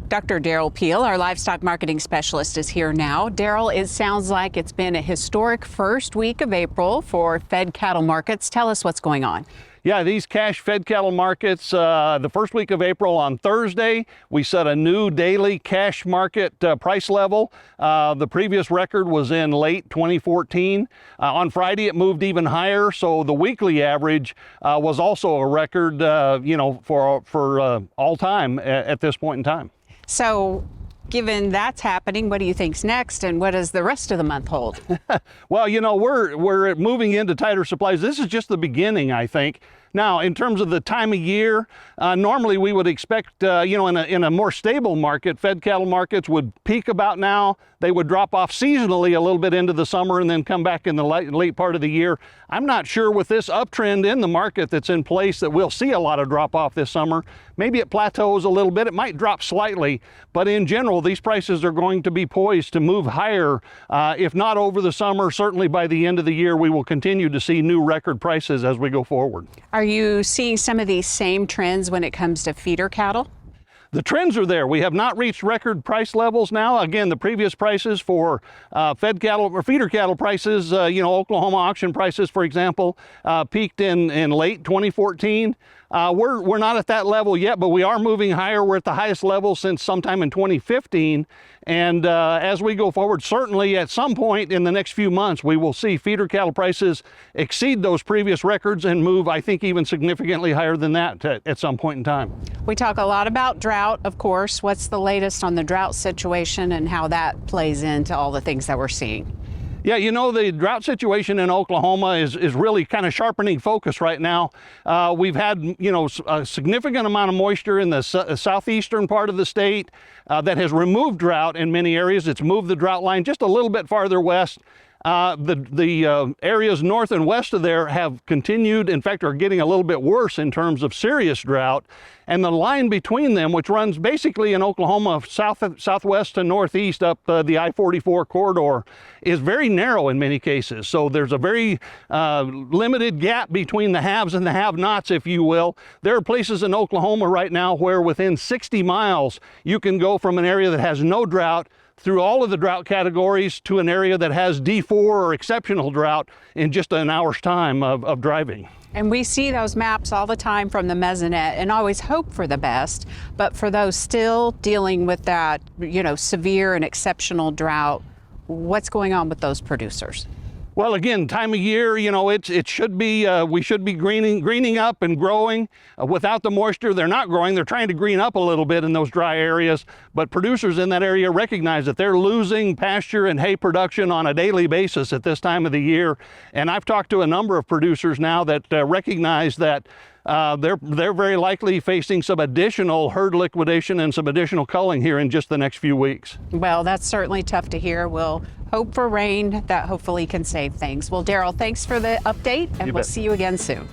Dr. Derrell Peel, our livestock marketing specialist, is here now. Derrell, it sounds like it's been a historic first week of April for fed cattle markets. Tell us what's going on. Yeah, these cash fed cattle markets, the first week of April on Thursday, we set a new daily cash market price level. The previous record was in late 2014. On Friday, it moved even higher, so the weekly average was also a record, for all time at this point in time. So, given that's happening, what do you think's next, and what does the rest of the month hold? Well, we're moving into tighter supplies. This is just the beginning, I think. Now, in terms of the time of year, normally we would expect, in a more stable market, fed cattle markets would peak about now. They would drop off seasonally a little bit into the summer and then come back in the late part of the year. I'm not sure with this uptrend in the market that's in place that we'll see a lot of drop off this summer. Maybe it plateaus a little bit. It might drop slightly, but in general, these prices are going to be poised to move higher. If not over the summer, certainly by the end of the year, we will continue to see new record prices as we go forward. Are you seeing some of these same trends when it comes to feeder cattle? The trends are there. We have not reached record price levels now. Again, the previous prices for fed cattle or feeder cattle prices, Oklahoma auction prices, for example, peaked in late 2014. We're not at that level yet, but we are moving higher. We're at the highest level since sometime in 2015. And as we go forward, certainly at some point in the next few months, we will see feeder cattle prices exceed those previous records and move, I think, even significantly higher than that at some point in time. We talk a lot about drought, of course. What's the latest on the drought situation and how that plays into all the things that we're seeing? Yeah, the drought situation in Oklahoma is really kind of sharpening focus right now. We've had, a significant amount of moisture in the southeastern part of the state that has removed drought in many areas. It's moved the drought line just a little bit farther west. The areas north and west of there have continued, in fact, are getting a little bit worse in terms of serious drought. And the line between them, which runs basically in Oklahoma southwest to northeast up the I-44 corridor, is very narrow in many cases. So there's a very limited gap between the haves and the have-nots, if you will. There are places in Oklahoma right now where within 60 miles you can go from an area that has no drought through all of the drought categories to an area that has D4 or exceptional drought in just an hour's time of driving. And we see those maps all the time from the mesonet and always hope for the best. But for those still dealing with that, severe and exceptional drought, what's going on with those producers? Well, again, time of year, it should be, we should be greening up and growing. Without the moisture, they're not growing. They're trying to green up a little bit in those dry areas, but producers in that area recognize that they're losing pasture and hay production on a daily basis at this time of the year. And I've talked to a number of producers now that recognize that they're very likely facing some additional herd liquidation and some additional culling here in just the next few weeks. Well, that's certainly tough to hear. We'll hope for rain that hopefully can save things. Well, Derrell, thanks for the update, and we'll see you again soon.